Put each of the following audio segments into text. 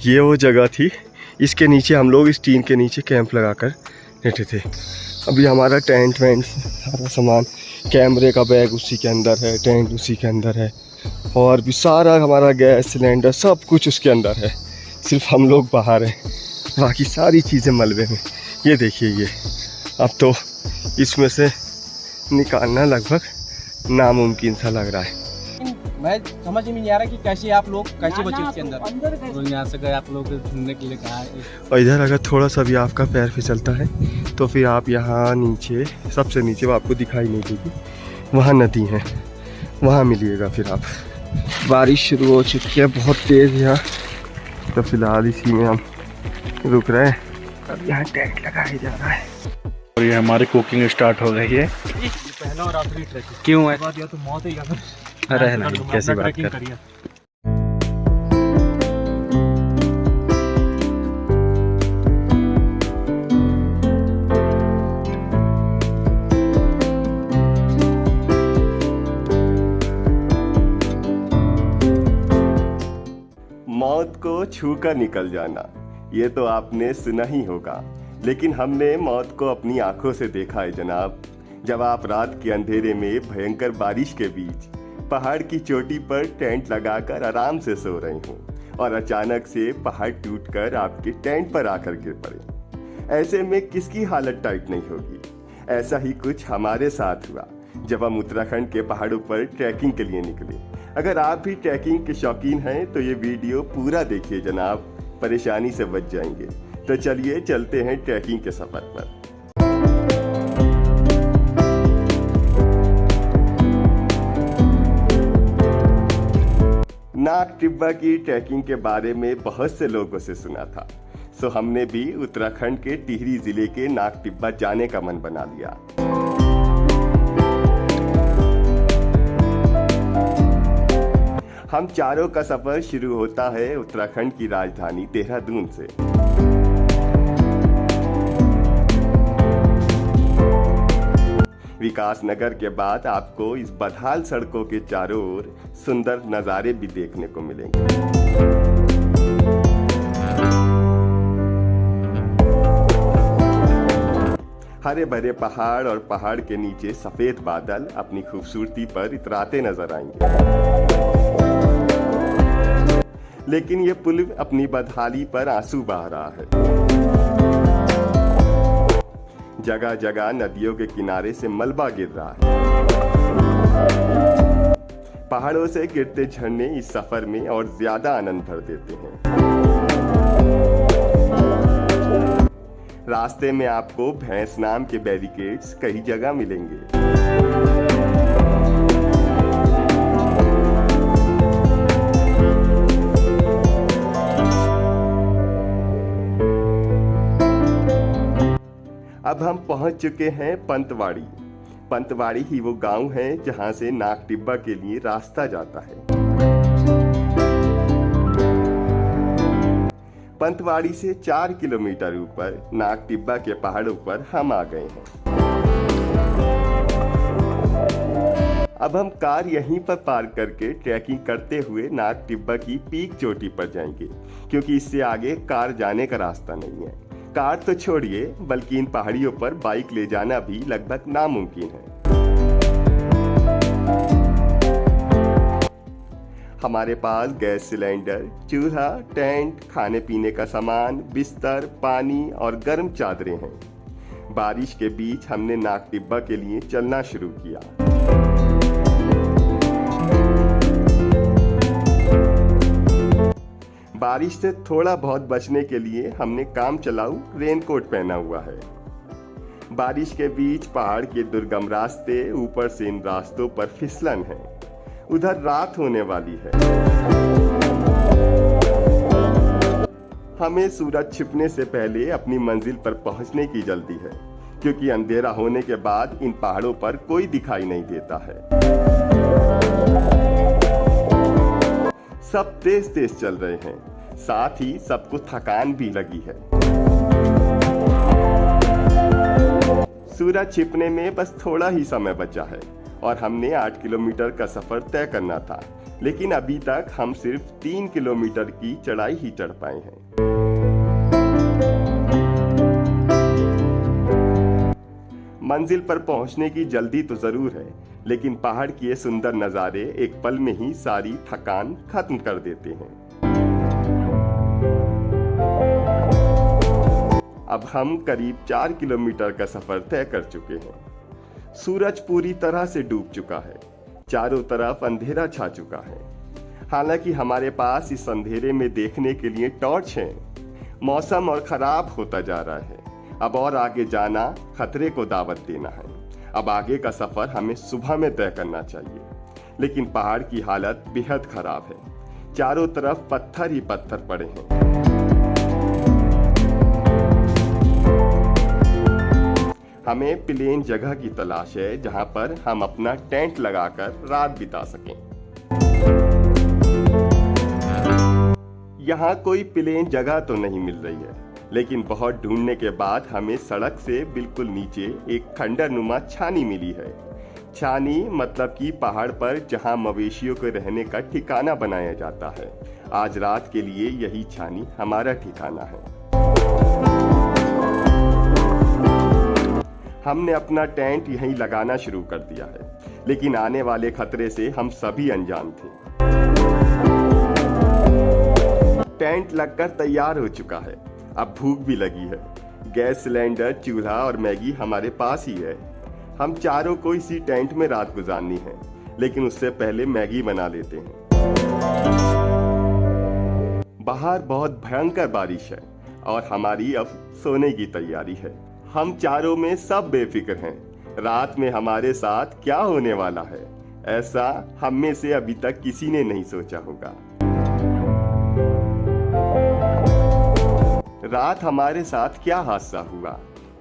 ये वो जगह थी, इसके नीचे हम लोग इस टीन के नीचे कैंप लगाकर बैठे थे। अभी हमारा टेंट वेंट सारा सामान, कैमरे का बैग उसी के अंदर है, टेंट उसी के अंदर है, और भी सारा हमारा गैस सिलेंडर सब कुछ उसके अंदर है। सिर्फ हम लोग बाहर हैं, बाकी सारी चीज़ें मलबे में। ये देखिए, ये अब तो इसमें से निकालना लगभग नामुमकिन सा लग रहा है। मैं समझ में नहीं आ रहा कि कैसे आप लोग कैसे बचे इसके अंदर। तो यहाँ से गए आप लोग घूमने के लिए कहा है। और इधर अगर थोड़ा सा भी आपका पैर फिसलता है तो फिर आप यहाँ नीचे, सबसे नीचे, वो आपको दिखाई नहीं देगी, वहाँ नदी है, वहाँ मिलिएगा फिर आप। बारिश शुरू हो चुकी है बहुत तेज़ यहाँ, तो फिलहाल इसी में हम रुक रहे हैं। अब यहाँ टेंट लगाया जा रहा है और ये हमारी कुकिंग स्टार्ट हो गई है। पहला और आखिरी ट्रैक क्यों है? तो मौत ही अरे नहीं, कैसी बात कर। मौत को छूकर निकल जाना, ये तो आपने सुना ही होगा, लेकिन हमने मौत को अपनी आंखों से देखा है जनाब। जब आप रात के अंधेरे में भयंकर बारिश के बीच पहाड़ की चोटी पर टेंट लगाकर आराम से सो रहे हों और अचानक से पहाड़ टूटकर आपके टेंट पर आकर गिर पड़े, ऐसे में किसकी हालत टाइट नहीं होगी। ऐसा ही कुछ हमारे साथ हुआ जब हम उत्तराखंड के पहाड़ों पर ट्रैकिंग के लिए निकले। अगर आप भी ट्रैकिंग के शौकीन हैं तो ये वीडियो पूरा देखिए जनाब, परेशानी से बच जाएंगे। तो चलिए चलते हैं ट्रैकिंग के सफर पर। नाग टिब्बा की ट्रैकिंग के बारे में बहुत से लोगों से सुना था, सो हमने भी उत्तराखंड के टिहरी जिले के नाग टिब्बा जाने का मन बना लिया। हम चारों का सफर शुरू होता है उत्तराखंड की राजधानी देहरादून से। विकास नगर के बाद आपको इस बदहाल सड़कों के चारों ओर सुंदर नज़ारे भी देखने को मिलेंगे। हरे भरे पहाड़ और पहाड़ के नीचे सफेद बादल अपनी खूबसूरती पर इतराते नजर आएंगे। लेकिन ये पुल अपनी बदहाली पर आंसू बहा रहा है। जगह जगह नदियों के किनारे से मलबा गिर रहा है। पहाड़ों से गिरते झरने इस सफर में और ज्यादा आनंद भर देते हैं। रास्ते में आपको भैंस नाम के बैरिकेड्स कई जगह मिलेंगे। अब हम पहुंच चुके हैं पंतवाड़ी। पंतवाड़ी ही वो गांव है जहां से नाग टिब्बा के लिए रास्ता जाता है। पंतवाड़ी से 4 किलोमीटर ऊपर नाग टिब्बा के पहाड़ों पर हम आ गए हैं। अब हम कार यहीं पर पार्क करके ट्रैकिंग करते हुए नाग टिब्बा की पीक चोटी पर जाएंगे, क्योंकि इससे आगे कार जाने का रास्ता नहीं है। कार तो छोड़िए, बल्कि इन पहाड़ियों पर बाइक ले जाना भी लगभग नामुमकिन है। हमारे पास गैस सिलेंडर, चूल्हा, टेंट, खाने पीने का सामान, बिस्तर, पानी और गर्म चादरें हैं। बारिश के बीच हमने नाग टिब्बा के लिए चलना शुरू किया। बारिश से थोड़ा बहुत बचने के लिए हमने काम चलाऊ रेनकोट पहना हुआ है। बारिश के बीच पहाड़ के दुर्गम रास्ते, ऊपर से इन रास्तों पर फिसलन है। उधर रात होने वाली है। हमें सूरज छिपने से पहले अपनी मंजिल पर पहुंचने की जल्दी है, क्योंकि अंधेरा होने के बाद इन पहाड़ों पर कोई दिखाई नहीं देता है। सब तेज तेज चल रहे हैं, साथ ही सबको थकान भी लगी है। सूरज छिपने में बस थोड़ा ही समय बचा है और हमने 8 किलोमीटर का सफर तय करना था। लेकिन अभी तक हम सिर्फ 3 किलोमीटर की चढ़ाई ही चढ़ पाए हैं। मंजिल पर पहुंचने की जल्दी तो जरूर है, लेकिन पहाड़ के ये सुंदर नज़ारे एक पल में ही सारी थकान खत्म कर देते हैं। अब हम करीब 4 किलोमीटर का सफर तय कर चुके हैं। सूरज पूरी तरह से डूब चुका है, चारों तरफ अंधेरा छा चुका है। हालांकि हमारे पास इस अंधेरे में देखने के लिए टॉर्च है। मौसम और खराब होता जा रहा है। अब और आगे जाना खतरे को दावत देना है। अब आगे का सफर हमें सुबह में तय करना चाहिए, लेकिन पहाड़ की हालत बेहद खराब है। चारों तरफ पत्थर ही पत्थर पड़े हैं। हमें प्लेन जगह की तलाश है जहां पर हम अपना टेंट लगाकर रात बिता सकें। यहाँ कोई प्लेन जगह तो नहीं मिल रही है, लेकिन बहुत ढूंढने के बाद हमें सड़क से बिल्कुल नीचे एक खंडरनुमा छानी मिली है। छानी मतलब कि पहाड़ पर जहां मवेशियों के रहने का ठिकाना बनाया जाता है। आज रात के लिए यही छानी हमारा ठिकाना है। हमने अपना टेंट यहीं लगाना शुरू कर दिया है, लेकिन आने वाले खतरे से हम सभी अनजान थे। टेंट लगकर तैयार हो चुका है। अब भूख भी लगी है। गैस सिलेंडर, चूल्हा और मैगी हमारे पास ही है। हम चारों को इसी टेंट में रात गुजारनी है, लेकिन उससे पहले मैगी बना लेते हैं। बाहर बहुत भयंकर बारिश है और हमारी अब सोने की तैयारी है। हम चारों में सब बेफिक्र हैं। रात में हमारे साथ क्या होने वाला है, ऐसा हम में से अभी तक किसी ने नहीं सोचा होगा। रात हमारे साथ क्या हादसा हुआ,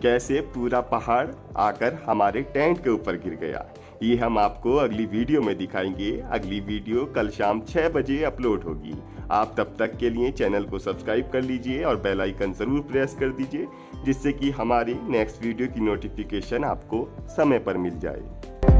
कैसे पूरा पहाड़ आकर हमारे टेंट के ऊपर गिर गया, ये हम आपको अगली वीडियो में दिखाएंगे। अगली वीडियो कल शाम 6 बजे अपलोड होगी। आप तब तक के लिए चैनल को सब्सक्राइब कर लीजिए और बेल आइकन जरूर प्रेस कर दीजिए, जिससे कि हमारी नेक्स्ट वीडियो की नोटिफिकेशन आपको समय पर मिल जाए।